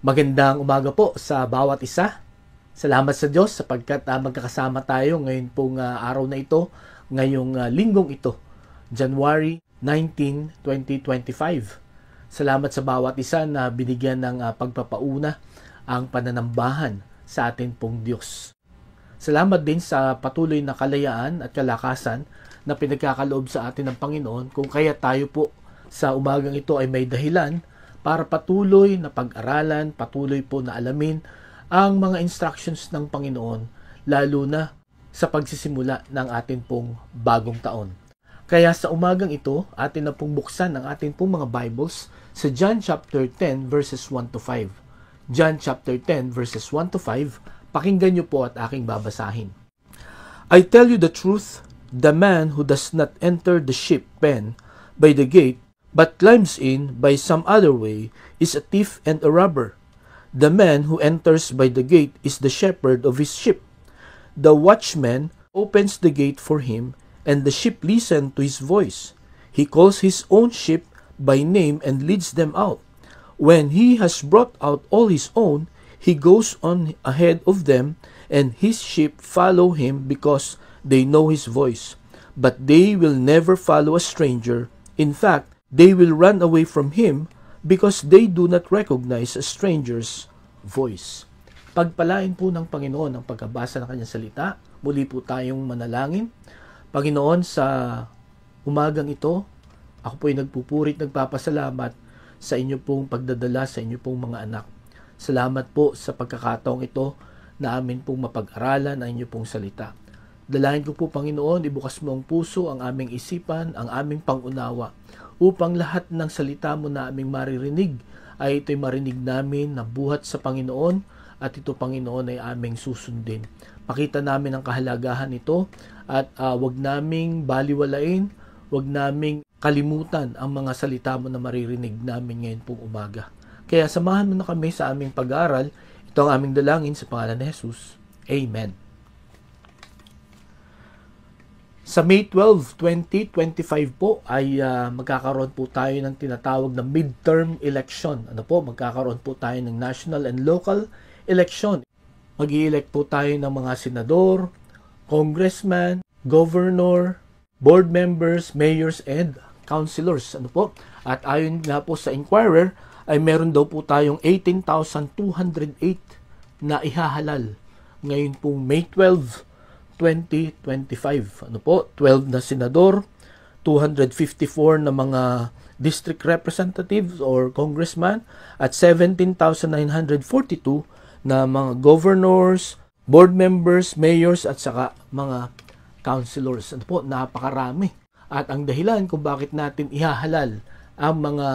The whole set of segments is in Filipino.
Magandang umaga po sa bawat isa. Salamat sa Diyos sapagkat magkakasama tayo ngayon pong araw na ito, ngayong linggong ito, January 19, 2025. Salamat sa bawat isa na binigyan ng pagpapauna ang pananambahan sa atin pong Diyos. Salamat din sa patuloy na kalayaan at kalakasan na pinagkakaloob sa atin ng Panginoon kung kaya tayo po sa umagang ito ay may dahilan para patuloy na pag-aralan, patuloy po na alamin ang mga instructions ng Panginoon, lalo na sa pagsisimula ng atin pong bagong taon. Kaya sa umagang ito, atin na pong buksan ang atin pong mga Bibles sa John chapter 10 verses 1 to 5. John chapter 10 verses 1 to 5, pakinggan niyo po at aking babasahin. I tell you the truth, the man who does not enter the sheep pen by the gate, but climbs in by some other way, is a thief and a robber. The man who enters by the gate is the shepherd of his sheep. The watchman opens the gate for him, and the sheep listen to his voice. He calls his own sheep by name and leads them out. When he has brought out all his own, he goes on ahead of them, and his sheep follow him because they know his voice. But they will never follow a stranger. In fact, they will run away from him because they do not recognize a stranger's voice. Pagpalain po ng Panginoon ang pagkabasa ng kanyang salita. Muli po tayong manalangin. Panginoon, sa umagang ito, ako po ay nagpupurit, nagpapasalamat sa inyo pong pagdadala sa inyo pong mga anak. Salamat po sa pagkakataong ito na amin pong mapag-aralan ang inyo pong salita. Dalahin ko po, Panginoon, ibukas mo ang puso, ang aming isipan, ang aming pangunawa, upang lahat ng salita mo na aming maririnig ay ito'y marinig namin na buhat sa Panginoon, at ito, Panginoon, ay aming susundin. Pakita namin ang kahalagahan nito at wag naming baliwalain, wag naming kalimutan ang mga salita mo na maririnig namin ngayon pong umaga. Kaya samahan mo na kami sa aming pag-aaral. Ito ang aming dalangin sa pangalan ni Jesus. Amen. Sa May 12, 2025 po ay magkakaroon po tayo ng tinatawag na midterm election. Magkakaroon po tayo ng national and local election. Mag-i-elect po tayo ng mga senador, congressman, governor, board members, mayors, and councilors. At ayon nga po sa Inquirer, ay meron daw po tayong 18,208 na ihahalal ngayon pong May 12, 2025. 12 na senador, 254 na mga district representatives or congressman, at 17,942 na mga governors, board members, mayors, at saka mga councilors. Napakarami. At ang dahilan kung bakit natin ihahalal ang mga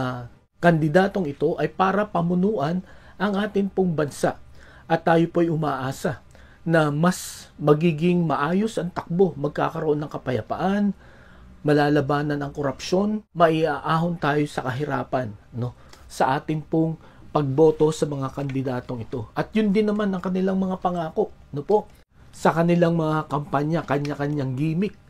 kandidatong ito ay para pamunuan ang atin pong bansa. At tayo po'y umaasa na mas magiging maayos ang takbo, magkakaroon ng kapayapaan, malalabanan ang korupsyon, maiaahon tayo sa kahirapan, sa atin pong pagboto sa mga kandidatong ito. At yun din naman ang kanilang mga pangako, sa kanilang mga kampanya, kanya-kanyang gimmick,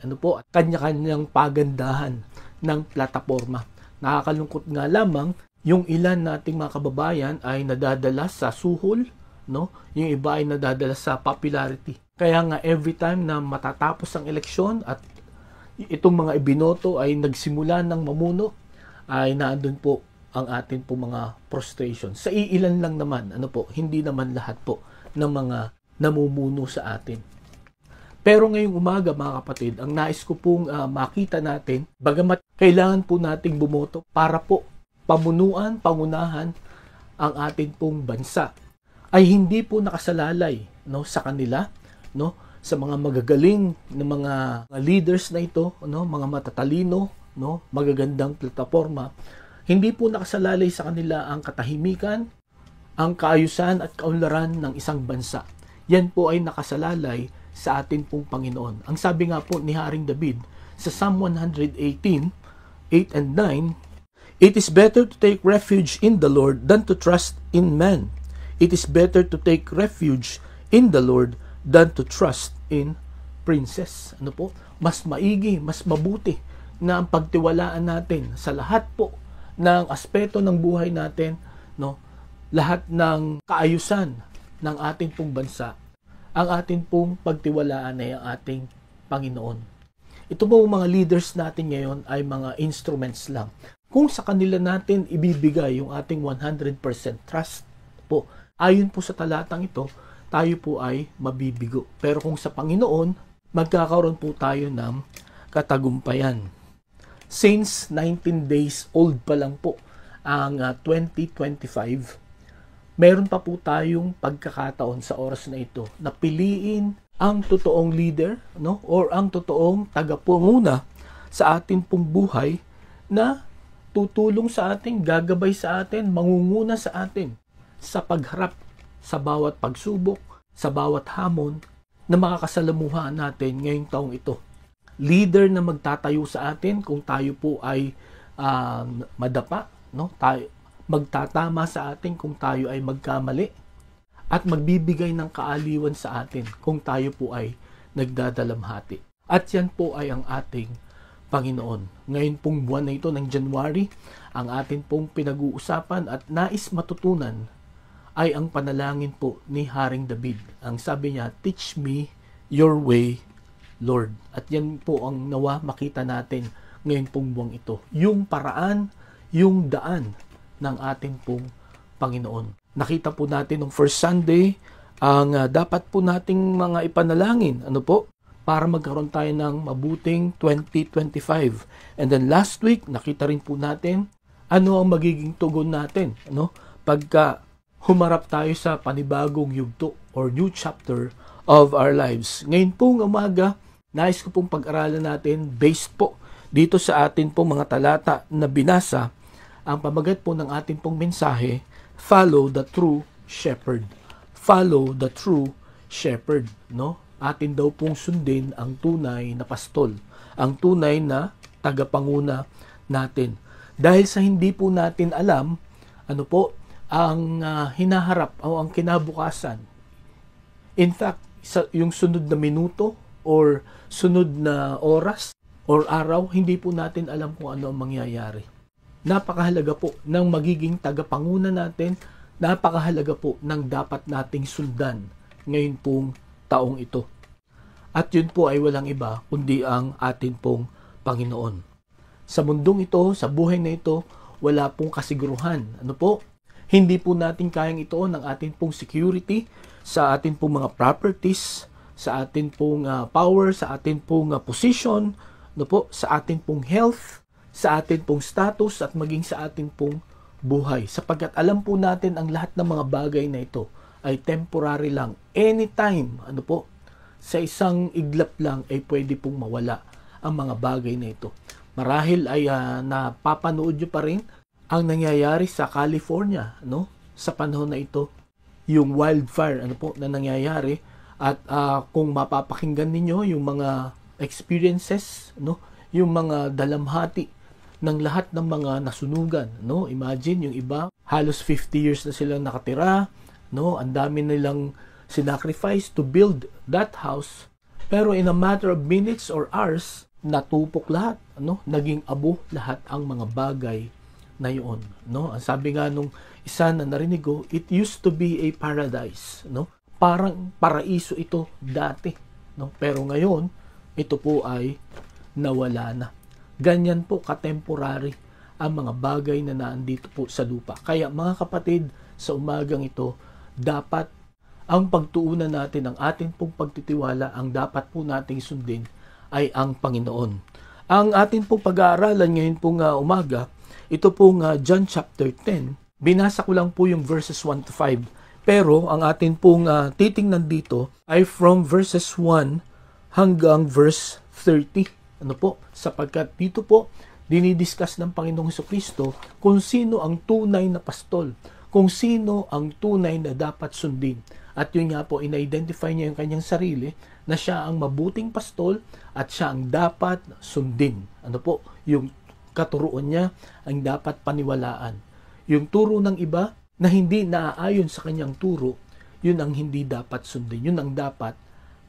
kanya-kanyang pagandahan ng plataforma. Nakakalungkot nga lamang, yung ilan nating mga kababayan ay nadadala sa suhol, yung iba ay nadadala sa popularity. Kaya nga every time na matatapos ang eleksyon at itong mga ibinoto ay nagsimula ng mamuno, ay naandun po ang atin po mga frustration. Sa iilan lang naman, hindi naman lahat po ng mga namumuno sa atin. Pero ngayong umaga, mga kapatid, ang nais ko pong makita natin, bagamat kailangan po nating bumoto para po pamunuan, pangunahan ang atin pong bansa, ay hindi po nakasalalay sa kanila, sa mga magagaling na mga leaders na ito, mga matatalino, magagandang plataforma. Hindi po nakasalalay sa kanila ang katahimikan, ang kaayusan at kaunlaran ng isang bansa. Yan po ay nakasalalay sa atin pong Panginoon. Ang sabi nga po ni Haring David sa Psalm 118, 8 and 9, "It is better to take refuge in the Lord than to trust in man. It is better to take refuge in the Lord than to trust in princes." Mas maigi, mas mabuti na ang pagtiwalaan natin sa lahat po ng aspeto ng buhay natin, lahat ng kaayusan ng ating pong bansa, ang ating pong pagtiwalaan ay ang ating Panginoon. Ito po mga leaders natin ngayon ay mga instruments lang. Kung sa kanila natin ibibigay yung ating 100% trust po, ayon po sa talatang ito, tayo po ay mabibigo. Pero kung sa Panginoon, magkakaroon po tayo ng katagumpayan. Since 19 days old pa lang po ang 2025, meron pa po tayong pagkakataon sa oras na ito na piliin ang totoong leader, no? Or ang totoong tagapanguna sa atin pong buhay na tutulong sa atin, gagabay sa atin, mangunguna sa atin sa pagharap sa bawat pagsubok, sa bawat hamon na makakasalamuha natin ngayong taong ito. Leader na magtatayo sa atin kung tayo po ay madapa, no? Magtatama sa atin kung tayo ay magkamali, at magbibigay ng kaaliwan sa atin kung tayo po ay nagdadalamhati. At yan po ay ang ating Panginoon. Ngayon pong buwan na ito ng January, ang atin pong pinag-uusapan at nais matutunan ay ang panalangin po ni Haring David. Ang sabi niya, "Teach me your way, Lord." At yan po ang nawa makita natin ngayon pong buwang ito. Yung paraan, yung daan ng ating pong Panginoon. Nakita po natin nung first Sunday, ang dapat po nating mga ipanalangin. Ano po? Para magkaroon tayo ng mabuting 2025. And then last week, nakita rin po natin ano ang magiging tugon natin. Ano? Pagka humarap tayo sa panibagong yugto or new chapter of our lives. Ngayon pong umaga, nais ko pong pag-aralan natin based po dito sa atin pong mga talata na binasa. Ang pamagat po ng atin pong mensahe, follow the true shepherd. Follow the true shepherd, no? Atin daw pong sundin ang tunay na pastol, ang tunay na tagapanguna natin. Dahil sa hindi po natin alam, ano po, ang hinaharap o ang kinabukasan. In fact, yung sunod na minuto or sunod na oras or araw, hindi po natin alam kung ano ang mangyayari. Napakahalaga po ng magiging tagapanguna natin, napakahalaga po ng dapat nating sundan ngayon pong taong ito. At yun po ay walang iba kundi ang atin pong Panginoon. Sa mundong ito, sa buhay na ito, wala pong kasiguruhan. Ano po? Hindi po natin kayang ito ng atin pong security, sa atin pong mga properties, sa atin pong power, sa atin pong position, ano po? Sa atin pong health, sa atin pong status at maging sa atin pong buhay. Sapagkat alam po natin ang lahat ng mga bagay na ito ay temporary lang. Anytime, ano po, sa isang iglap lang ay pwede pong mawala ang mga bagay na ito. Marahil ay napapanood nyo pa rin ang nangyayari sa California, no? Sa panahon na ito, yung wildfire, ano po, na nangyayari. At kung mapapakinggan ninyo yung mga experiences, no? Yung mga dalamhati ng lahat ng mga nasunugan, no? Imagine yung iba, halos 50 years na silang nakatira, no? Ang dami nilang sinacrifice to build that house. Pero in a matter of minutes or hours, natupok lahat, no? Naging abo lahat ang mga bagay na yun, no? Ang sabi nga nung isa na narinig ko, it used to be a paradise, no? Parang paraiso ito dati, no? Pero ngayon, ito po ay nawala na. Ganyan po katemporary ang mga bagay na naandito po sa lupa. Kaya mga kapatid, sa umagang ito, dapat ang pagtuunan natin, ang ating pong pagtitiwala, ang dapat po nating sundin ay ang Panginoon. Ang ating pong pag-aaralan ngayon pong umaga, ito pong John chapter 10. Binasa ko lang po yung verses 1 to 5. Pero ang ating pong titingnan dito ay from verses 1 hanggang verse 30. Ano po? Sapagkat dito po, dinidiscuss ng Panginoong Jesucristo kung sino ang tunay na pastol, kung sino ang tunay na dapat sundin. At yun nga po, in-identify niya yung kanyang sarili na siya ang mabuting pastol at siya ang dapat sundin. Ano po? Yung katuruan niya ang dapat paniwalaan. Yung turo ng iba na hindi naaayon sa kanyang turo, yun ang hindi dapat sundin. Yun ang dapat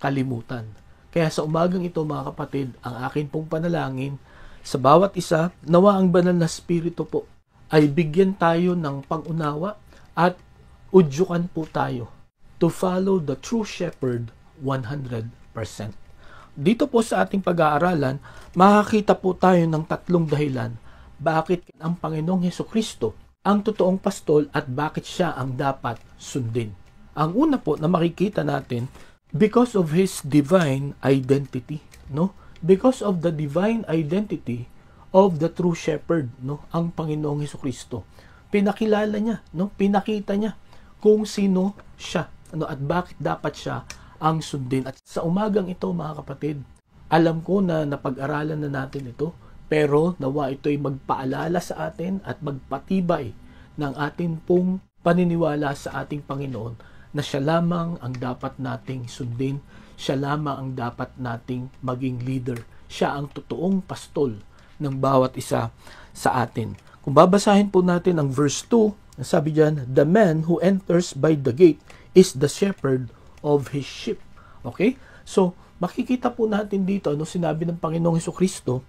kalimutan. Kaya sa umagang ito mga kapatid, ang akin pong panalangin sa bawat isa, nawa ang banal na spirito po ay bigyan tayo ng pangunawa at udyukan po tayo to follow the true shepherd 100%. Dito po sa ating pag-aaralan, makakita po tayo ng tatlong dahilan bakit ang Panginoong Hesukristo ang totoong pastol at bakit siya ang dapat sundin. Ang una po na makikita natin, because of His divine identity, no? Because of the divine identity of the true shepherd, no? Ang Panginoong Hesukristo. Pinakilala niya, no? Pinakita niya kung sino siya, ano, at bakit dapat siya ang sundin. At sa umagang ito, mga kapatid, alam ko na napag-aralan na natin ito, pero nawa ito'y magpaalala sa atin at magpatibay ng atin pong paniniwala sa ating Panginoon na siya lamang ang dapat nating sundin, siya lamang ang dapat nating maging leader. Siya ang totoong pastol ng bawat isa sa atin. Kung babasahin po natin ang verse 2, sabi diyan, the man who enters by the gate is the shepherd of his sheep. Okay? So, makikita po natin dito, ano sinabi ng Panginoong Hesukristo,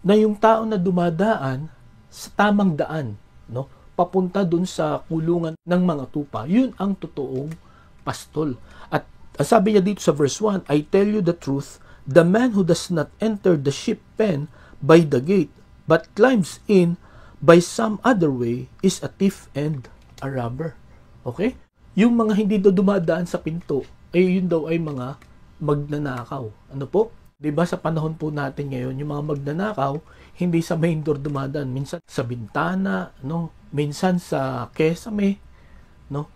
na yung tao na dumadaan sa tamang daan, no, papunta dun sa kulungan ng mga tupa, yun ang totoong pastol. At sabi niya dito sa verse 1, I tell you the truth, the man who does not enter the sheep pen by the gate, but climbs in by some other way, is a thief and a robber. Okay? Yung mga hindi daw dumadaan sa pinto, ay yun daw ay mga magnanakaw. Ano po? Diba sa panahon po natin ngayon, yung mga magnanakaw, hindi sa main door dumadaan. Minsan sa bintana, no? Minsan sa kesame, no?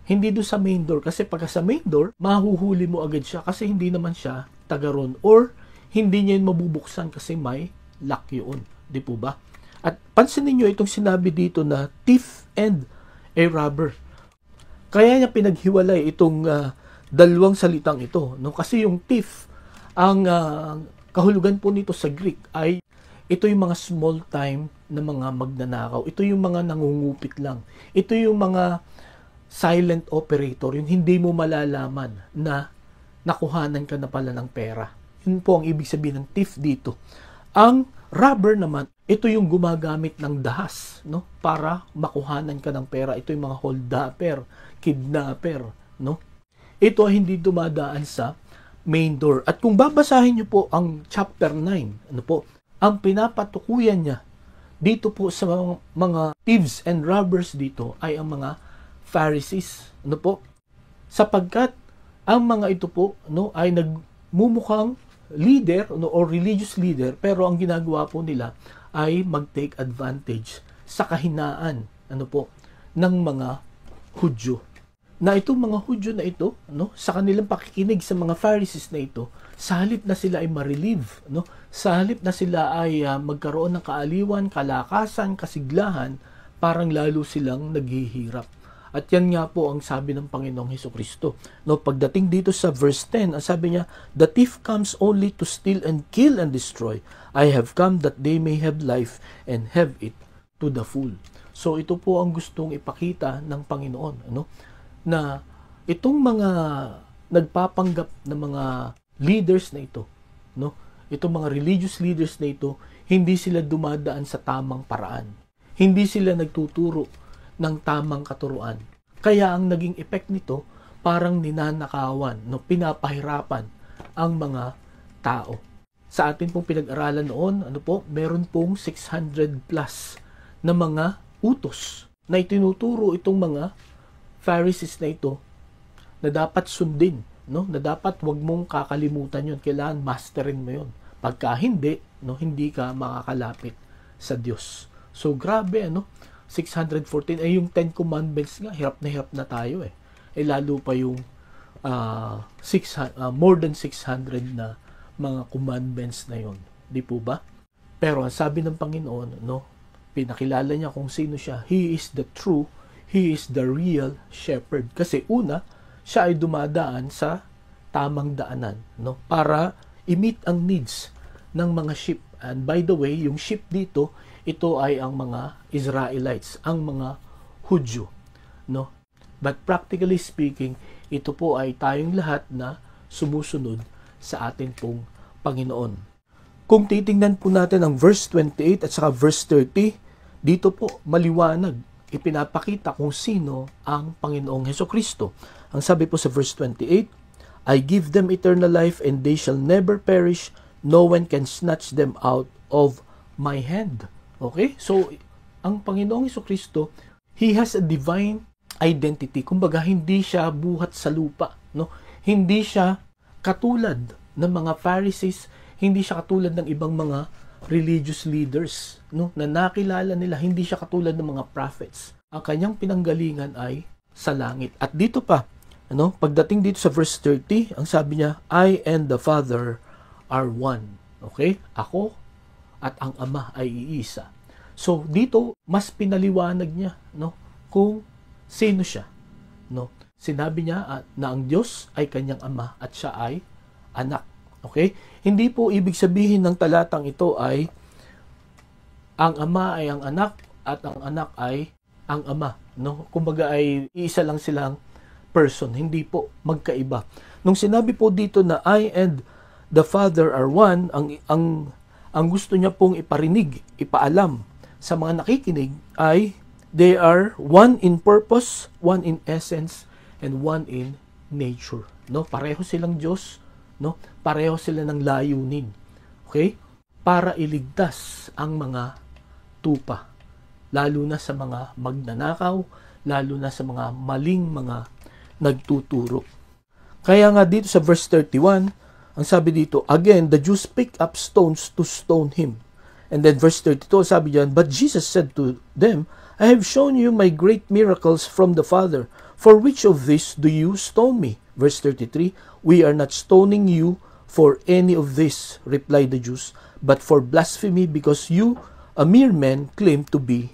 Hindi doon sa main door. Kasi pagka sa main door, mahuhuli mo agad siya kasi hindi naman siya taga ron. Or hindi niya yun mabubuksan kasi may lock yun. Di po ba? At pansinin niyo itong sinabi dito na thief and a robber. Kaya niya pinaghiwalay itong dalawang salitang ito. No? Kasi yung thief, ang kahulugan po nito sa Greek ay ito yung mga small time na mga magnanakaw. Ito yung mga nangungupit lang. Ito yung mga silent operator, yung hindi mo malalaman na nakuhanan ka na pala ng pera. Yun po ang ibig sabihin ng thief dito. Ang robber naman, ito yung gumagamit ng dahas, no, para makuhanan ka ng pera. Ito yung mga holdupper, kidnapper, no. Ito ay hindi dumadaan sa main door. At kung babasahin niyo po ang chapter 9, ano po, ang pinapatukuyan niya dito po sa mga thieves and robbers dito ay ang mga Pharisees, ano po? Sapagkat ang mga ito po, no, ay nagmumukhang leader, no, or religious leader, pero ang ginagawa po nila ay mag-take advantage sa kahinaan, ano po, ng mga Hudyo. Na itong mga Hudyo na ito, no, sa kanilang pakikinig sa mga Pharisees na ito, sa halip na sila ay ma-relieve, no, sa halip na sila ay magkaroon ng kaaliwan, kalakasan, kasiglahan, parang lalo silang naghihirap. At yan nga po ang sabi ng Panginoong Hesukristo. No, pagdating dito sa verse 10, ang sabi niya, the thief comes only to steal and kill and destroy. I have come that they may have life and have it to the full. So ito po ang gustong ipakita ng Panginoon, ano? Na itong mga nagpapanggap na mga leaders na ito, no? Itong mga religious leaders na ito, hindi sila dumadaan sa tamang paraan. Hindi sila nagtuturo ng tamang katuruan. Kaya ang naging effect nito, parang ninanakawan, no? Pinapahirapan ang mga tao. Sa atin pong pinag-aralan noon, ano po, meron pong 600 plus na mga utos na itinuturo itong mga Pharisees na ito na dapat sundin, no? Na dapat wag mong kakalimutan 'yon, kailangan masterin mo 'yon. Pagka hindi, no, hindi ka makakalapit sa Diyos. So grabe, ano? 614 ay yung 10 commandments nga, hirap na tayo eh. Eh lalo pa yung more than 600 na mga commandments na 'yon, di po ba? Pero ang sabi ng Panginoon, no, pinakilala niya kung sino siya. He is the true, He is the real shepherd. Kasi una, siya ay dumadaan sa tamang daanan, no? Para i-meet ang needs ng mga sheep. And by the way, yung sheep dito, ito ay ang mga Israelites, ang mga Hudyo, no? But practically speaking, ito po ay tayong lahat na sumusunod sa atin pong Panginoon. Kung titingnan po natin ang verse 28 at saka verse 30, dito po maliwanag ipinapakita kung sino ang Panginoong Hesukristo. Ang sabi po sa verse 28, I give them eternal life and they shall never perish. No one can snatch them out of my hand. Okay? So, ang Panginoong Hesukristo, He has a divine identity. Kumbaga, hindi siya buhat sa lupa. No? Hindi siya katulad ng mga Pharisees, hindi siya katulad ng ibang mga religious leaders, no, na nakilala nila. Hindi siya katulad ng mga prophets. Ang kanyang pinanggalingan ay sa langit. At dito pa, ano, pagdating dito sa verse 30, ang sabi niya, I and the Father are one. Okay? Ako at ang Ama ay iisa. So dito mas pinaliwanag niya, no, kung sino siya, no. Sinabi niya na ang Diyos ay kanyang Ama at siya ay anak. Okay? Hindi po ibig sabihin ng talatang ito ay ang Ama ay ang anak at ang anak ay ang Ama, no? Kumbaga ay iisa lang silang person, hindi po magkaiba. Nung sinabi po dito na I and the Father are one, ang gusto niya pong iparinig, ipaalam sa mga nakikinig ay they are one in purpose, one in essence, and one in nature, no? Pareho silang Diyos, no? Pareho sila ng layunin. Okay? Para iligtas ang mga tupa, lalo na sa mga magnanakaw, lalo na sa mga maling mga nagtuturo. Kaya nga dito sa verse 31, ang sabi dito, again, the Jews picked up stones to stone him. And then verse 32, sabi diyan, but Jesus said to them, I have shown you my great miracles from the Father. For which of these do you stone me? Verse 33, we are not stoning you for any of this, replied the Jews, but for blasphemy, because you, a mere man, claim to be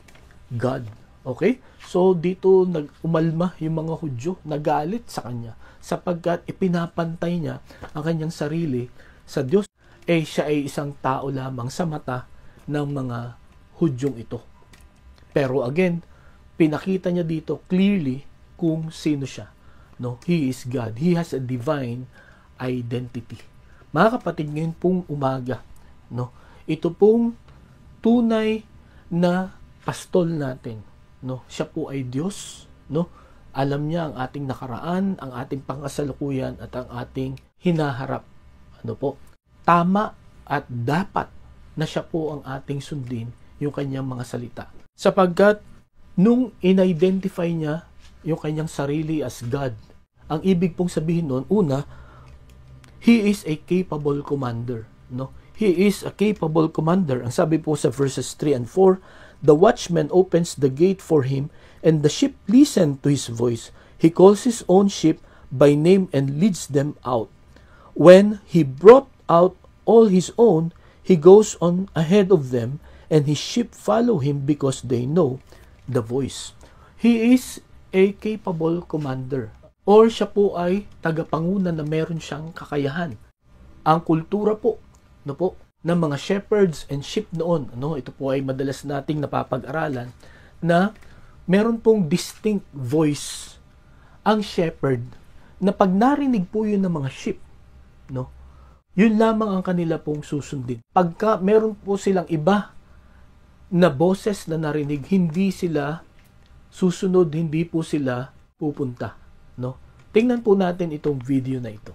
God. Okay? So, dito umalma yung mga Hudyo, nagalit sa kanya, sapagkat ipinapantay niya ang kanyang sarili sa Diyos. Siya ay isang tao lamang sa mata ng mga Hudyong ito. Pero again, pinakita niya dito clearly kung sino siya. No? He is God. He has a divine identity. Mga kapatid, ngayon pong umaga, no? Ito pong tunay na pastol natin, no? Siya po ay Diyos, no? Alam niya ang ating nakaraan, ang ating pangasalukuyan at ang ating hinaharap. Ano po? Tama at dapat na siya po ang ating sundin, yung kanyang mga salita. Sapagkat nung in-identify niya yung kanyang sarili as God, ang ibig pong sabihin noon, una, He is a capable commander, no? He is a capable commander. Ang sabi po sa verses 3 and 4, the watchman opens the gate for him, and the sheep listen to his voice. He calls his own sheep by name and leads them out. When he brought out all his own, he goes on ahead of them, and his sheep follow him because they know the voice. He is a capable commander. Or siya po ay tagapanguna na meron siyang kakayahan. Ang kultura po, no po, ng mga shepherds and sheep noon, no, ito po ay madalas nating napapag-aralan, na meron pong distinct voice ang shepherd, na pag narinig po yun ng mga sheep, no, yun lamang ang kanila pong susundin. Pagka meron po silang iba na boses na narinig, hindi sila susunod, hindi po sila pupunta. No? Tingnan po natin itong video na ito.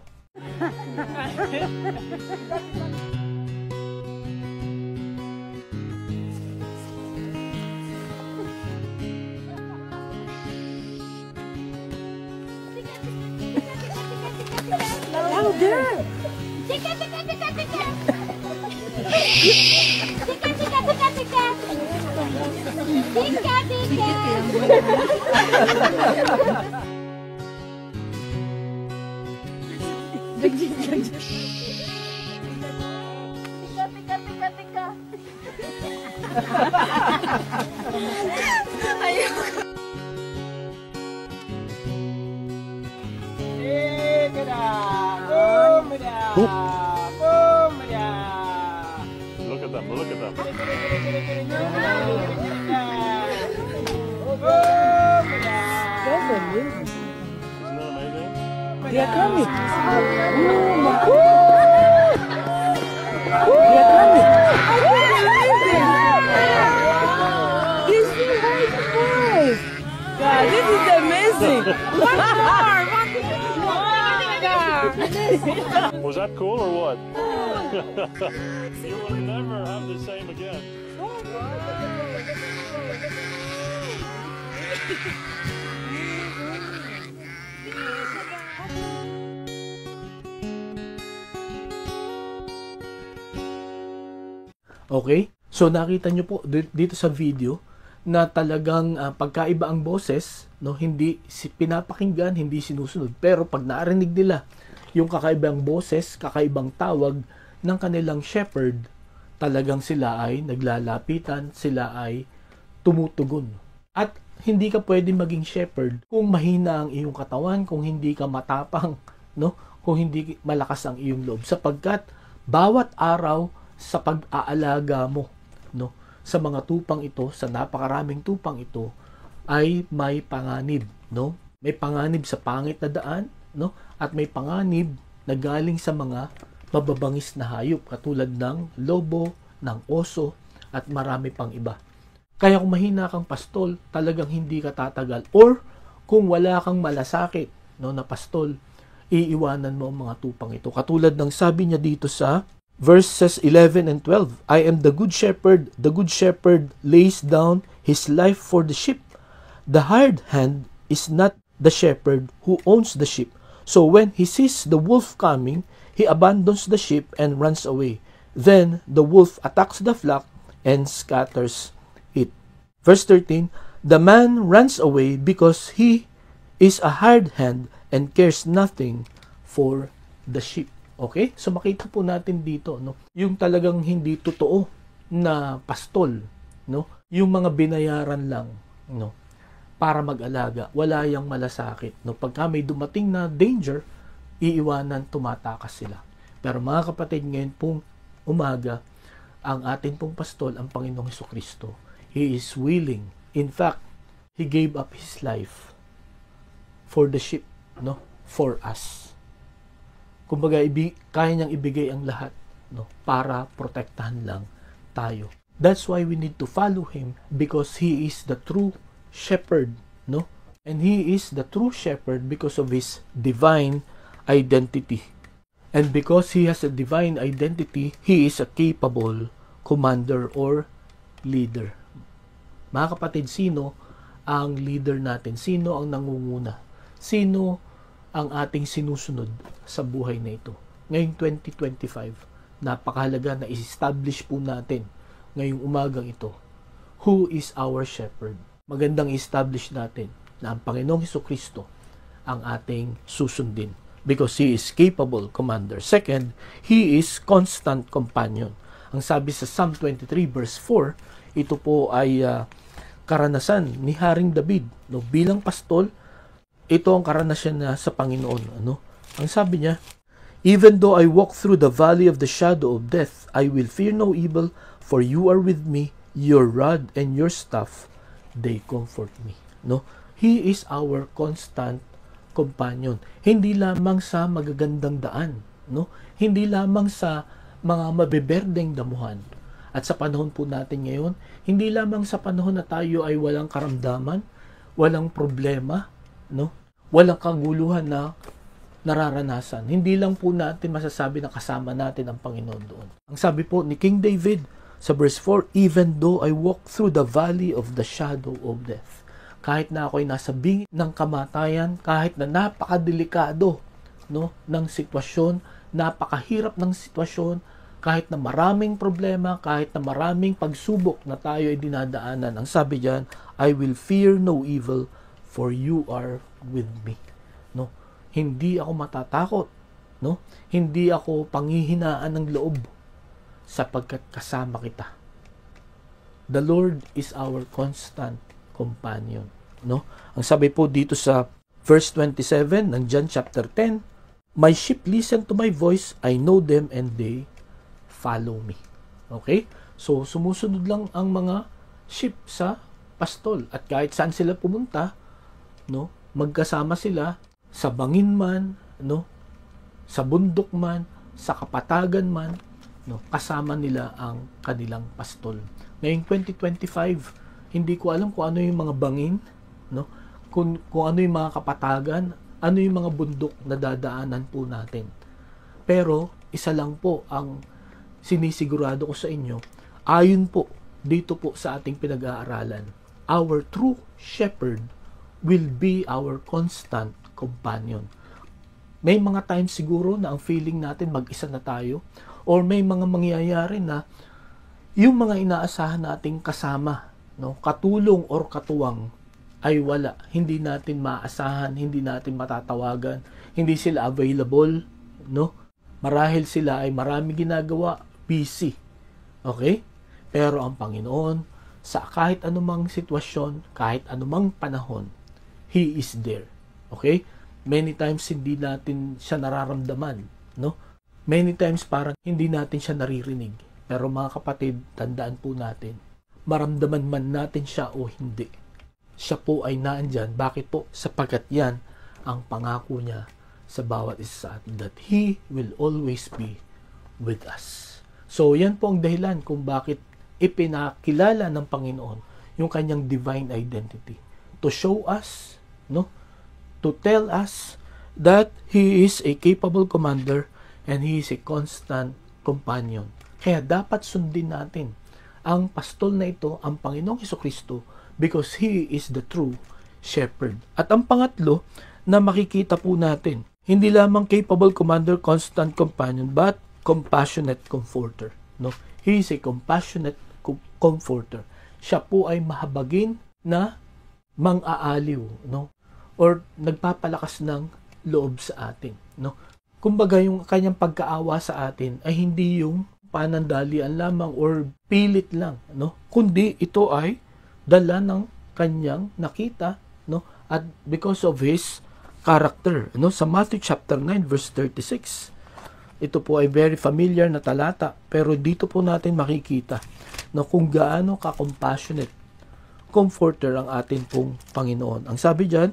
Louder! Tika, tika, tika, tika! Tika, tika, tika, tika! Tika, tika! Tika, tika, tika! Ayoko! Look at them, look at them. Isn't that amazing? They are coming. They are coming. He's so high five. Was that cool or what? You will never have the same again. Okay? So nakita nyo po dito sa video na talagang pagkaiba ang boses, no, hindi pinapakinggan, hindi sinusunod. Pero pag narinig nila yung kakaibang boses, kakaibang tawag ng kanilang shepherd, talagang sila ay naglalapitan, sila ay tumutugon. At hindi ka pwede maging shepherd kung mahina ang iyong katawan, kung hindi ka matapang, no, kung hindi malakas ang iyong loob, sapagkat bawat araw sa pag-aalaga mo, no, sa mga tupang ito, sa napakaraming tupang ito, ay may panganib, no? May panganib sa pangit na daan, no? At may panganib na galing sa mga mababangis na hayop katulad ng lobo, ng oso, at marami pang iba. Kaya kung mahina kang pastol, talagang hindi ka tatagal. Or kung wala kang malasakit, no, na pastol, iiwanan mo ang mga tupang ito. Katulad ng sabi niya dito sa verses 11 and 12, I am the good shepherd lays down his life for the sheep. The hired hand is not the shepherd who owns the sheep. So when he sees the wolf coming, he abandons the sheep and runs away. Then the wolf attacks the flock and scatters it. Verse 13, the man runs away because he is a hired hand and cares nothing for the sheep. Okay? So makita po natin dito, no, yung talagang hindi totoo na pastol, no? Yung mga binayaran lang, no, para mag-alaga, wala yang malasakit, no? Pagka may dumating na danger, iiwanan, tumatakas sila. Pero mga kapatid, ngayon pong umaga, ang atin pong pastol, ang Panginoong Hesukristo, He is willing. In fact, He gave up His life for the sheep, no? For us. Kumbaga, kaya niyang ibigay ang lahat, no, para protektahan lang tayo. That's why we need to follow Him, because He is the true shepherd, no? And He is the true shepherd because of His divine identity. And because He has a divine identity, He is a capable commander or leader. Mga kapatid, sino ang leader natin? Sino ang nangunguna? Sino ang ating sinusunod sa buhay na ito? Ngayong 2025, napakahalaga na i-establish po natin ngayong umagang ito, who is our shepherd? Magandang i-establish natin na ang Panginoong Hesukristo ang ating susundin because He is capable commander. Second, He is constant companion. Ang sabi sa Psalm 23 verse 4, ito po ay karanasan ni Haring David, no, bilang pastol. Ito ang karanasan na sa Panginoon. Ano? Ang sabi niya, even though I walk through the valley of the shadow of death, I will fear no evil, for you are with me, your rod and your staff, they comfort me. No? He is our constant companion. Hindi lamang sa magagandang daan, no? Hindi lamang sa mga mabeberdeng damuhan. At sa panahon po natin ngayon, hindi lamang sa panahon na tayo ay walang karamdaman, walang problema, no? Walang kaguluhan na nararanasan. Hindi lang po natin masasabi na kasama natin ang Panginoon doon. Ang sabi po ni King David sa verse 4, even though I walk through the valley of the shadow of death. Kahit na ako'y nasa bingit ng kamatayan, kahit na napakadelikado, no, ng sitwasyon, napakahirap ng sitwasyon, kahit na maraming problema, kahit na maraming pagsubok na tayo ay dinadaanan, ang sabi diyan, I will fear no evil, for you are with me. No? Hindi ako matatakot, no? Hindi ako panghihinaan ng loob sapagkat kasama kita. The Lord is our constant companion, no? Ang sabi po dito sa verse 27 ng John chapter 10, my sheep listen to my voice, I know them and they follow me. Okay? So sumusunod lang ang mga sheep sa pastol at kahit saan sila pumunta, no, magkasama sila sa bangin man, no, sa bundok man, sa kapatagan man, no, kasama nila ang kanilang pastol. Ngayong 2025, hindi ko alam kung ano yung mga bangin, no, kung ano yung mga kapatagan, ano yung mga bundok na dadaanan po natin. Pero, isa lang po ang sinisigurado ko sa inyo, ayon po dito po sa ating pinag-aaralan, our true shepherd will be our constant companion. May mga times siguro na ang feeling natin mag-isa na tayo, or may mga mangyayari na yung mga inaasahan nating kasama, no, katulong or katuwang ay wala. Hindi natin maaasahan, hindi natin matatawagan, hindi sila available, no? Marahil sila ay marami ginagawa, busy. Okay? Pero ang Panginoon, sa kahit anumang sitwasyon, kahit anumang panahon, He is there. Okay? Many times hindi natin siya nararamdaman, no? Many times parang hindi natin siya naririnig. Pero mga kapatid, tandaan po natin, maramdaman man natin siya o hindi, siya po ay naandyan. Bakit po? Sapagkat yan ang pangako niya sa bawat isa sa atin, that He will always be with us. So, yan po ang dahilan kung bakit ipinakilala ng Panginoon yung kanyang divine identity. To show us, no? To tell us that He is a capable commander and He is a constant companion. Kaya dapat sundin natin ang pastol na ito, ang Panginoong Hesukristo, because He is the true shepherd. At ang pangatlo na makikita po natin, hindi lamang capable commander, constant companion, but compassionate comforter. No? He is a compassionate comforter. Siya po ay mahabagin na mang-aaliw, no? Or nagpapalakas ng loob sa atin, no? Kumbaga yung kanyang pagkaawa sa atin ay hindi yung panandalian lamang or pilit lang, no? Kundi ito ay dala ng kanyang nakita, no? At because of His character, no? Sa Matthew chapter 9 verse 36, ito po ay very familiar na talata, pero dito po natin makikita na kung gaano ka-compassionate comforter ang atin pong Panginoon. Ang sabi diyan,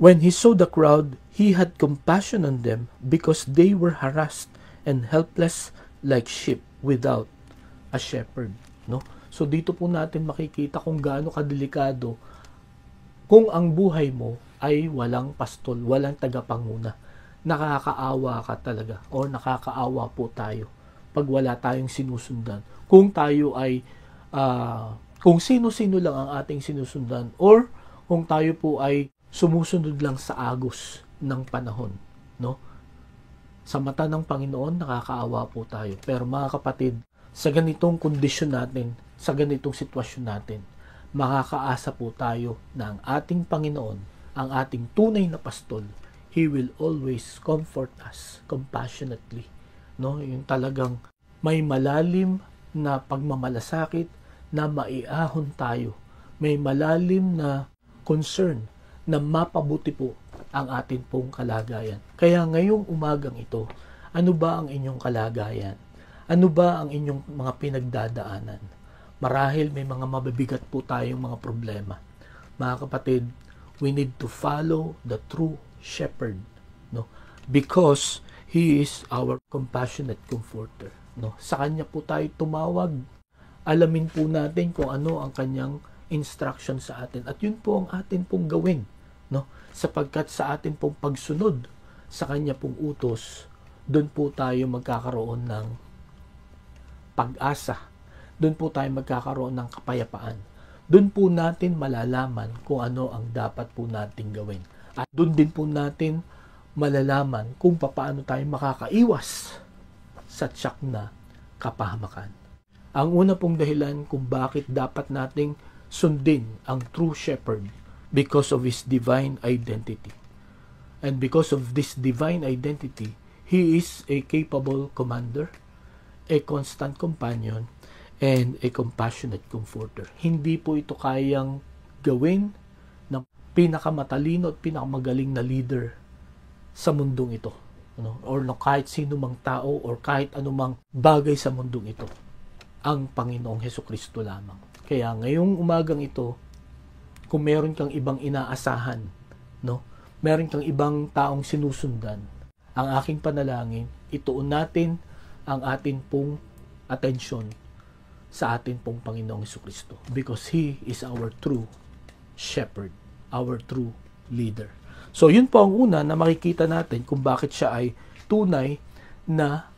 when He saw the crowd, He had compassion on them because they were harassed and helpless like sheep without a shepherd. No? So dito po natin makikita kung gaano kadelikado kung ang buhay mo ay walang pastol, walang tagapanguna. Nakakaawa ka talaga, o nakakaawa po tayo pag wala tayong sinusundan. Kung tayo ay kung sino-sino lang ang ating sinusundan, or kung tayo po ay sumusunod lang sa agos ng panahon, no? Sa mata ng Panginoon, nakakaawa po tayo. Pero mga kapatid, sa ganitong kondisyon natin, sa ganitong sitwasyon natin, makakaasa po tayo na ang ating Panginoon, ang ating tunay na pastol, He will always comfort us compassionately. No? Yung talagang may malalim na pagmamalasakit na maiahon tayo. May malalim na concern na mapabuti po ang atin pong kalagayan. Kaya ngayong umagang ito, ano ba ang inyong kalagayan? Ano ba ang inyong mga pinagdadaanan? Marahil may mga mabibigat po tayong mga problema. Mga kapatid, we need to follow the true shepherd, no? Because He is our compassionate comforter, no? Sa Kanya po tayo tumawag. Alamin po natin kung ano ang Kanyang instruction sa atin. At yun po ang atin pong gawin, no? Sapagkat sa atin pong pagsunod sa Kanya pong utos, doon po tayo magkakaroon ng pag-asa. Doon po tayo magkakaroon ng kapayapaan. Doon po natin malalaman kung ano ang dapat po nating gawin. At doon din po natin malalaman kung paano tayo makakaiwas sa tiyak na kapahamakan. Ang una pong dahilan kung bakit dapat nating sundin ang true shepherd, because of His divine identity. And because of this divine identity, He is a capable commander, a constant companion, and a compassionate comforter. Hindi po ito kayang gawin ng pinakamatalino at pinakamagaling na leader sa mundong ito, no? Or no, kahit sino mang tao or kahit anumang bagay sa mundong ito, ang Panginoong Hesukristo lamang. Kaya ngayong umagang ito, kung meron kang ibang inaasahan, no? Meron kang ibang taong sinusundan, ang aking panalangin, ituon natin ang atin pong atensyon sa atin pong Panginoong Hesukristo, because He is our true shepherd. our true leader. So yun po ang una na makikita natin kung bakit siya ay tunay na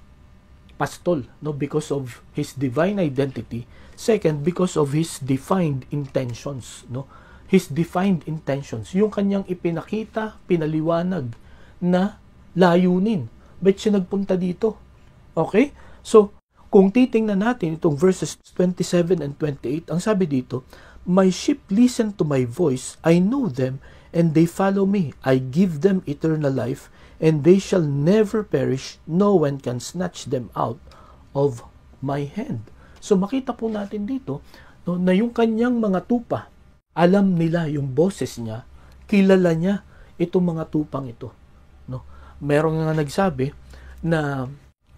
pastol, no? Because of his divine identity. Second, because of his defined intentions, no? His defined intentions, yung kanyang ipinakita, pinaliwanag na layunin. Ba't siya nagpunta dito? Okay? So, kung titingnan natin itong verses 27 and 28, ang sabi dito, "My sheep listen to my voice, I know them, and they follow me. I give them eternal life, and they shall never perish. No one can snatch them out of my hand." So makita po natin dito, no, na yung kanyang mga tupa, alam nila yung boses niya, kilala niya itong mga tupang ito. No? Meron nga nagsabi na